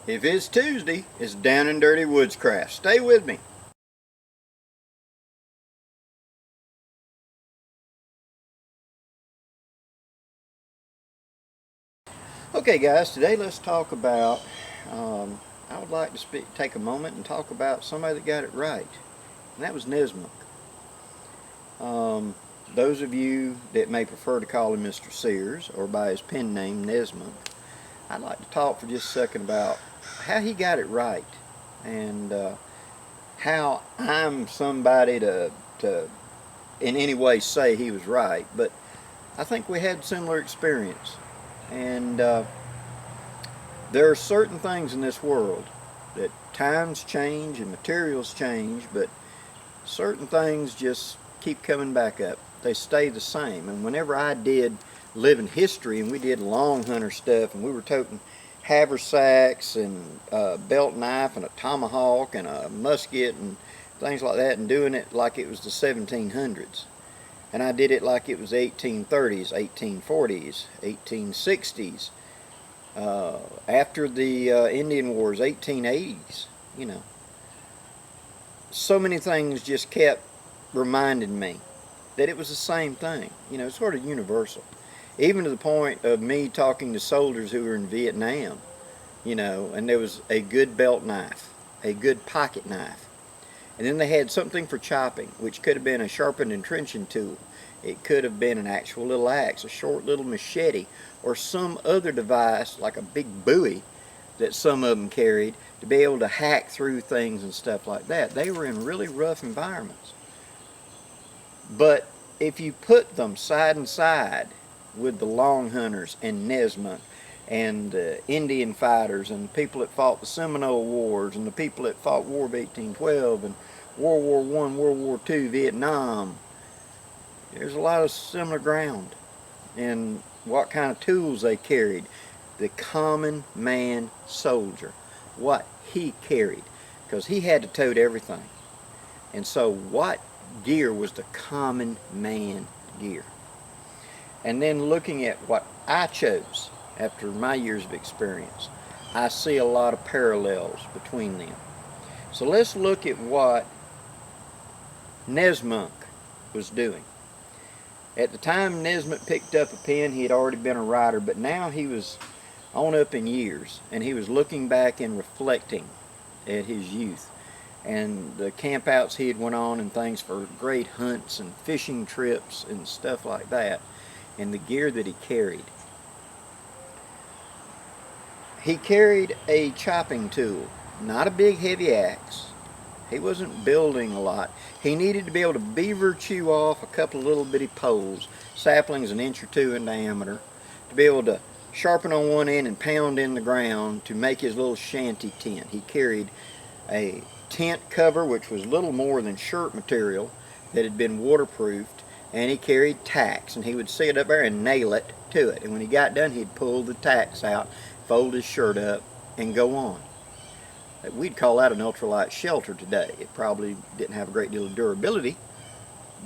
If it's Tuesday, it's down and dirty Woodscraft. Stay with me. Okay guys, today let's talk about, I would like to take a moment and talk about somebody that got it right. And that was Nessmunk. Those of you that may prefer to call him Mr. Sears or by his pen name Nessmunk, I'd like to talk for just a second about how he got it right and how I'm somebody to in any way say he was right, but I think we had similar experience. And there are certain things in this world that times change and materials change, but certain things just keep coming back up. They stay the same. And whenever I did living history and we did long hunter stuff and we were toting haversacks and a belt knife and a tomahawk and a musket and things like that and doing it like it was the 1700s. And I did it like it was 1830s, 1840s, 1860s, after the Indian Wars, 1880s, you know. So many things just kept reminding me that it was the same thing, you know, sort of universal. Even to the point of me talking to soldiers who were in Vietnam, you know, and there was a good belt knife, a good pocket knife. And then they had something for chopping, which could have been a sharpened entrenching tool. It could have been an actual little axe, a short little machete, or some other device like a big buoy that some of them carried to be able to hack through things and stuff like that. They were in really rough environments. But if you put them side and side with the long hunters and Nessmunk and the Indian fighters and the people that fought the Seminole Wars and the people that fought War of 1812 and World War I, World War II, Vietnam, there's a lot of similar ground in what kind of tools they carried. The common man soldier, what he carried, because he had to tote everything. And so what gear was the common man gear? And then looking at what I chose after my years of experience, I see a lot of parallels between them. So let's look at what Nessmunk was doing. At the time Nessmunk picked up a pen, he had already been a writer, but now he was on up in years, and he was looking back and reflecting at his youth and the campouts he had went on and things for great hunts and fishing trips and stuff like that, and the gear that he carried. He carried a chopping tool, not a big heavy axe. He wasn't building a lot. He needed to be able to beaver chew off a couple of little bitty poles, saplings an inch or two in diameter, to be able to sharpen on one end and pound in the ground to make his little shanty tent. He carried a tent cover which was little more than shirt material that had been waterproofed, and he carried tacks, and he would sit up there and nail it to it, and when he got done he'd pull the tacks out, fold his shirt up, and go on. We'd call that an ultralight shelter today. It probably didn't have a great deal of durability,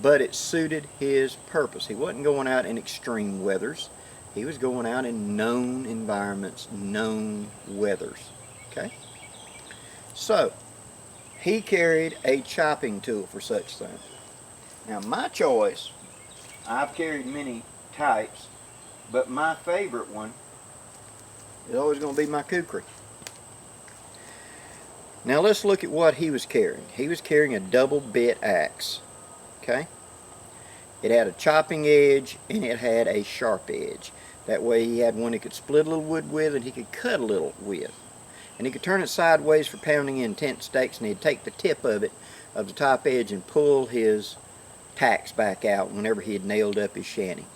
but it suited his purpose. He wasn't going out in extreme weathers. He was going out in known environments, known weathers. Okay? So, he carried a chopping tool for such things. Now, my choice, I've carried many types, but my favorite one is always going to be my kukri. Now let's look at what he was carrying. He was carrying a double bit axe. Okay? It had a chopping edge and it had a sharp edge. That way he had one he could split a little wood with and he could cut a little with. And he could turn it sideways for pounding in tent stakes, and he'd take the tip of it, of the top edge, and pull his tacks back out whenever he had nailed up his shanty.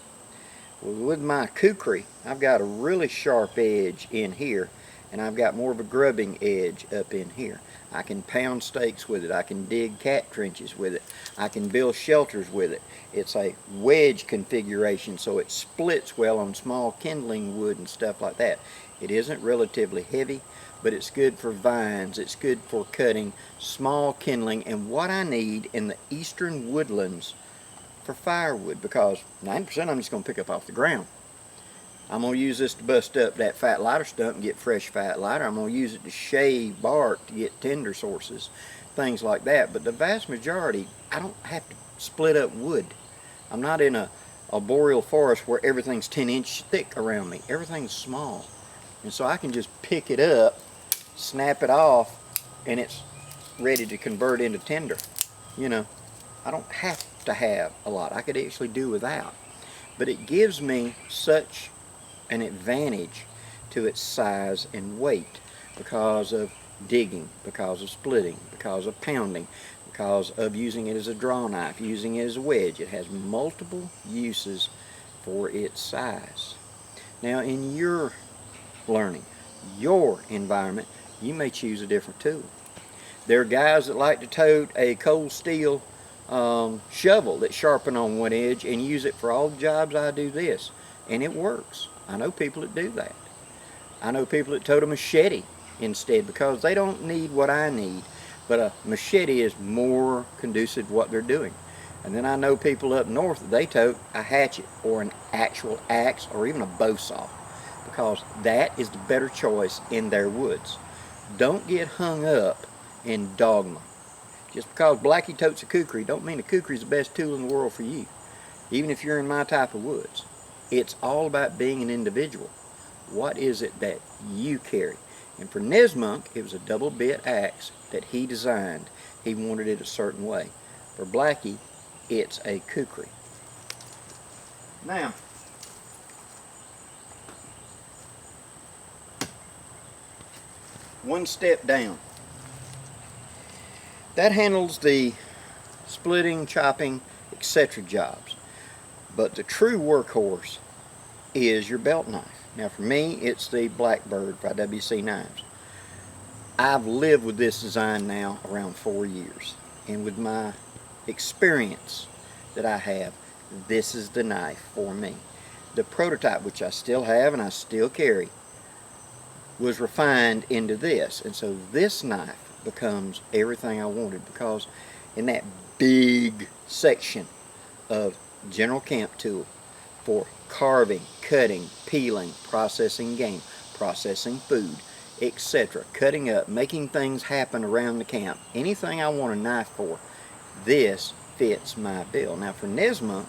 Well, with my kukri, I've got a really sharp edge in here, and I've got more of a grubbing edge up in here. I can pound stakes with it. I can dig cat trenches with it. I can build shelters with it. It's a wedge configuration, so it splits well on small kindling wood and stuff like that. It isn't relatively heavy, but it's good for vines. It's good for cutting small kindling and what I need in the eastern woodlands for firewood, because 90% I'm just going to pick up off the ground. I'm going to use this to bust up that fat lighter stump and get fresh fat lighter. I'm going to use it to shave bark to get tinder sources, things like that. But the vast majority, I don't have to split up wood. I'm not in a boreal forest where everything's 10 inches thick around me. Everything's small. And so I can just pick it up, snap it off, and it's ready to convert into tinder. You know, I don't have to have a lot. I could actually do without. But it gives me such an advantage to its size and weight because of digging, because of splitting, because of pounding, because of using it as a draw knife, using it as a wedge. It has multiple uses for its size. Now in your learning, your environment, you may choose a different tool. There are guys that like to tote a cold steel shovel that's sharpened on one edge and use it for all the jobs I do this, and it works. I know people that do that. I know people that tote a machete instead because they don't need what I need, but a machete is more conducive to what they're doing. And then I know people up north that they tote a hatchet or an actual axe or even a bow saw because that is the better choice in their woods. Don't get hung up in dogma. Just because Blackie totes a kukri don't mean a kukri is the best tool in the world for you, even if you're in my type of woods. It's all about being an individual. What is it that you carry? And for Nessmunk, it was a double bit axe that he designed. He wanted it a certain way. For Blackie, it's a kukri. Now, one step down. That handles the splitting, chopping, etc. jobs. But the true workhorse is your belt knife. Now for me, it's the Blackbird by WC Knives. I've lived with this design now around 4 years. And with my experience that I have, this is the knife for me. The prototype, which I still have and I still carry, was refined into this. And so this knife becomes everything I wanted because in that big section of general camp tool for carving, cutting, peeling, processing game, processing food, etc., cutting up, making things happen around the camp, anything I want a knife for, this fits my bill. Now for Nessmunk,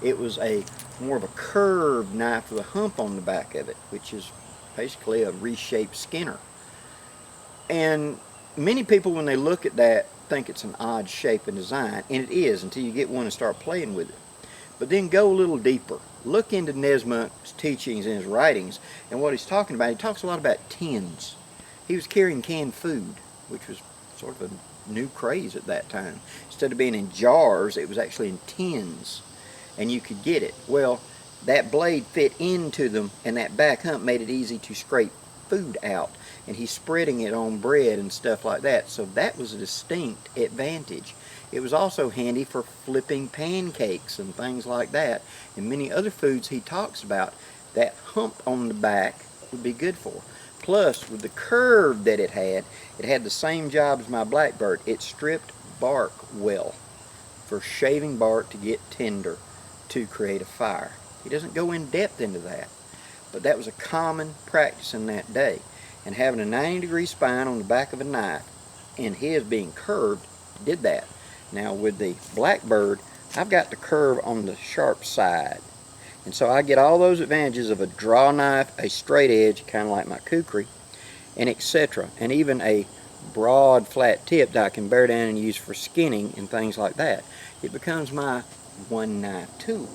it was a more of a curved knife with a hump on the back of it, which is basically a reshaped Skinner. And many people, when they look at that, think it's an odd shape and design, and it is until you get one and start playing with it. But then go a little deeper. Look into Nessmunk's teachings and his writings, and what he's talking about. He talks a lot about tins. He was carrying canned food, which was sort of a new craze at that time. Instead of being in jars, it was actually in tins, and you could get it. Well, that blade fit into them, and that back hump made it easy to scrape food out, and he's spreading it on bread and stuff like that. So that was a distinct advantage. It was also handy for flipping pancakes and things like that, and many other foods he talks about. That hump on the back would be good for. Plus, with the curve that it had the same job as my Blackbird. It stripped bark well for shaving bark to get tinder to create a fire. He doesn't go in depth into that, but that was a common practice in that day. And having a 90-degree spine on the back of a knife, and his being curved, did that. Now with the Blackbird, I've got the curve on the sharp side. And so I get all those advantages of a draw knife, a straight edge, kind of like my kukri, and etc. And even a broad flat tip that I can bear down and use for skinning and things like that. It becomes my one knife tool.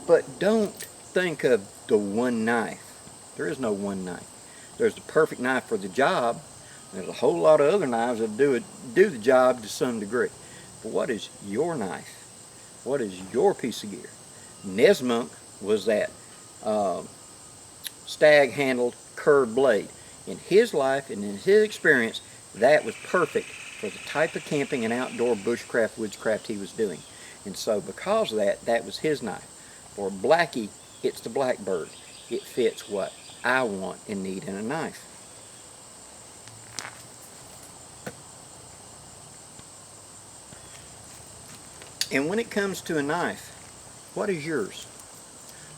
But don't think of the one knife. There is no one knife. There's the perfect knife for the job. There's a whole lot of other knives that do the job to some degree. But what is your knife? What is your piece of gear? Nessmunk was that stag-handled curved blade. In his life and in his experience, that was perfect for the type of camping and outdoor bushcraft, woodscraft he was doing. And so because of that, that was his knife. For Blackie, it's the Blackbird. It fits what I want and need in a knife. And when it comes to a knife, what is yours?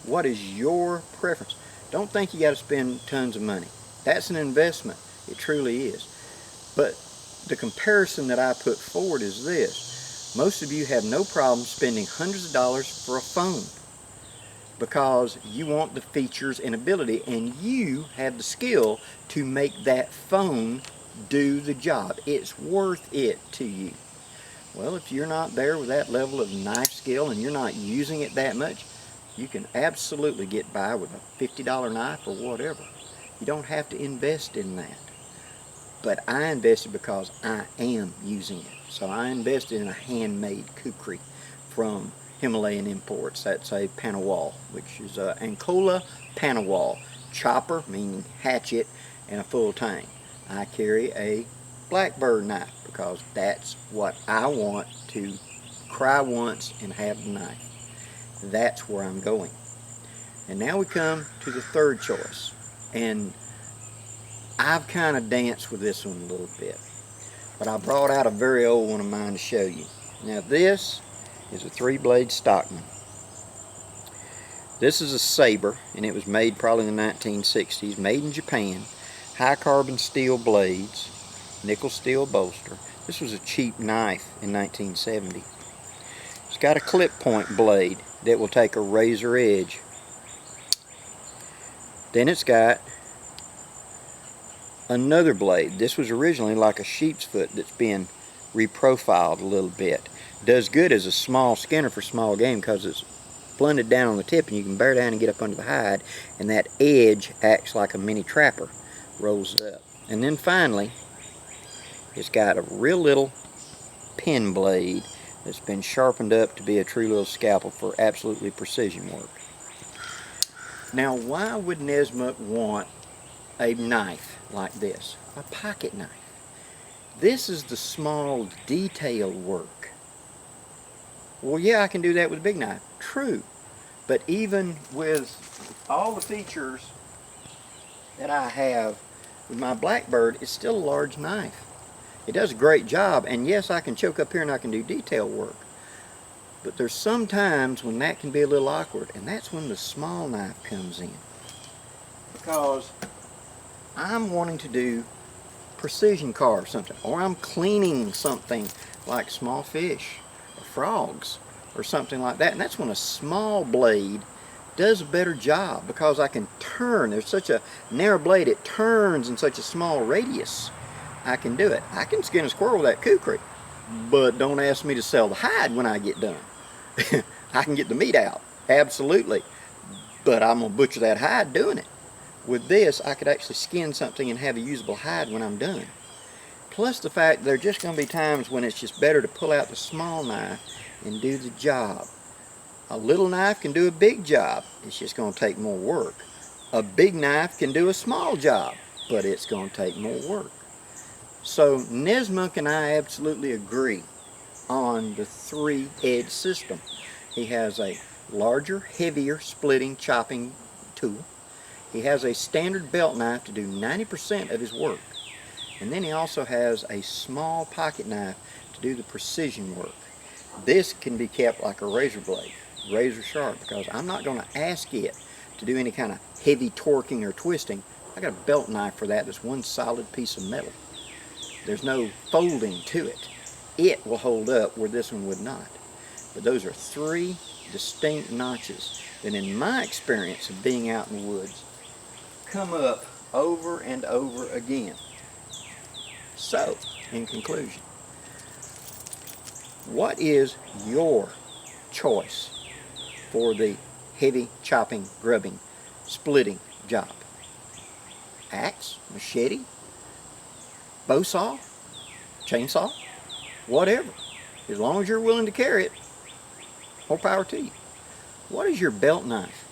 What is your preference? Don't think you got to spend tons of money. That's an investment. It truly is. But the comparison that I put forward is this. Most of you have no problem spending hundreds of dollars for a phone because you want the features and ability, and you have the skill to make that phone do the job. It's worth it to you. Well, if you're not there with that level of knife skill and you're not using it that much, you can absolutely get by with a $50 knife or whatever. You don't have to invest in that. But I invested because I am using it. So I invested in a handmade kukri from Himalayan imports. That's a panawal, which is a Ankola panawal. Chopper, meaning hatchet, and a full tang. I carry a blackbird knife because that's what I want to cry once and have the knife. That's where I'm going. And now we come to the third choice. And I've kind of danced with this one a little bit. But I brought out a very old one of mine to show you. Now this is a 3-blade Stockman. This is a saber, and it was made probably in the 1960s, made in Japan. High carbon steel blades, nickel steel bolster. This was a cheap knife in 1970. It's got a clip point blade that will take a razor edge. Then it's got another blade. This was originally like a sheep's foot that's been reprofiled a little bit. Does good as a small skinner for small game because it's blunted down on the tip and you can bear down and get up under the hide, and that edge acts like a mini trapper, rolls up. And then finally, it's got a real little pen blade that's been sharpened up to be a true little scalpel for absolutely precision work. Now, why would Nessmunk want a knife like this? A pocket knife. This is the small detail work. Well, yeah, I can do that with a big knife. True. But even with all the features that I have with my blackbird, it's still a large knife. It does a great job, and yes, I can choke up here and I can do detail work. But there's some times when that can be a little awkward, and that's when the small knife comes in. Because I'm wanting to do precision carve something, or I'm cleaning something like small fish or frogs or something like that, and that's when a small blade does a better job because I can turn. There's such a narrow blade, it turns in such a small radius. I can do it. I can skin a squirrel with that kukri, but don't ask me to sell the hide when I get done. I can get the meat out, absolutely, but I'm going to butcher that hide doing it. With this, I could actually skin something and have a usable hide when I'm done. Plus the fact there are just going to be times when it's just better to pull out the small knife and do the job. A little knife can do a big job. It's just going to take more work. A big knife can do a small job, but it's going to take more work. So Nessmunk and I absolutely agree on the 3-edge system. He has a larger, heavier splitting, chopping tool. He has a standard belt knife to do 90% of his work. And then he also has a small pocket knife to do the precision work. This can be kept like a razor blade, razor sharp, because I'm not going to ask it to do any kind of heavy torquing or twisting. I got a belt knife for that. That's one solid piece of metal. There's no folding to it. It will hold up where this one would not. But those are 3 distinct notches that, in my experience of being out in the woods, come up over and over again. So, in conclusion, what is your choice for the heavy chopping, grubbing, splitting job? Axe, machete, bow saw, chainsaw, whatever. As long as you're willing to carry it, more power to you. What is your belt knife?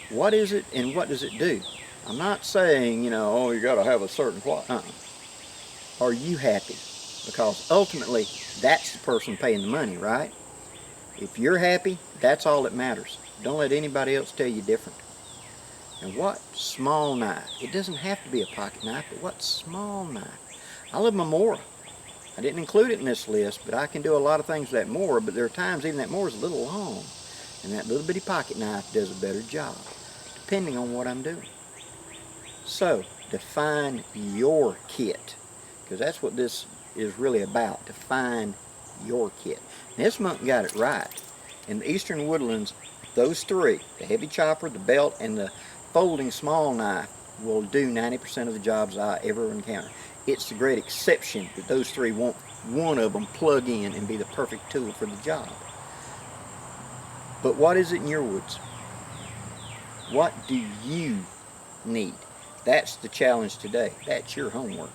What is it and what does it do? I'm not saying, you know, oh, you got to have a certain what. Are you happy? Because ultimately, that's the person paying the money, right? If you're happy, that's all that matters. Don't let anybody else tell you different. And what small knife? It doesn't have to be a pocket knife, but what small knife? I love my Mora. I didn't include it in this list, but I can do a lot of things with that Mora, but there are times even that Mora is a little long. And that little bitty pocket knife does a better job, depending on what I'm doing. So, define your kit, because that's what this is really about, define your kit. Nessmunk got it right. In the eastern woodlands, those three, the heavy chopper, the belt, and the folding small knife, will do 90% of the jobs I ever encounter. It's the great exception that those three won't one of them plug in and be the perfect tool for the job. But what is it in your woods? What do you need? That's the challenge today. That's your homework.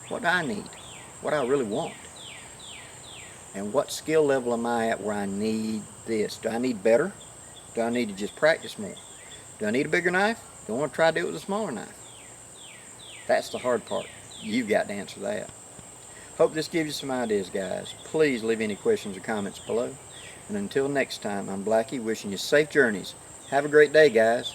What do I need? What do I really want? And what skill level am I at where I need this? Do I need better? Do I need to just practice more? Do I need a bigger knife? Do I want to try to do it with a smaller knife? That's the hard part. You've got to answer that. Hope this gives you some ideas, guys. Please leave any questions or comments below. And until next time, I'm Blackie, wishing you safe journeys. Have a great day, guys.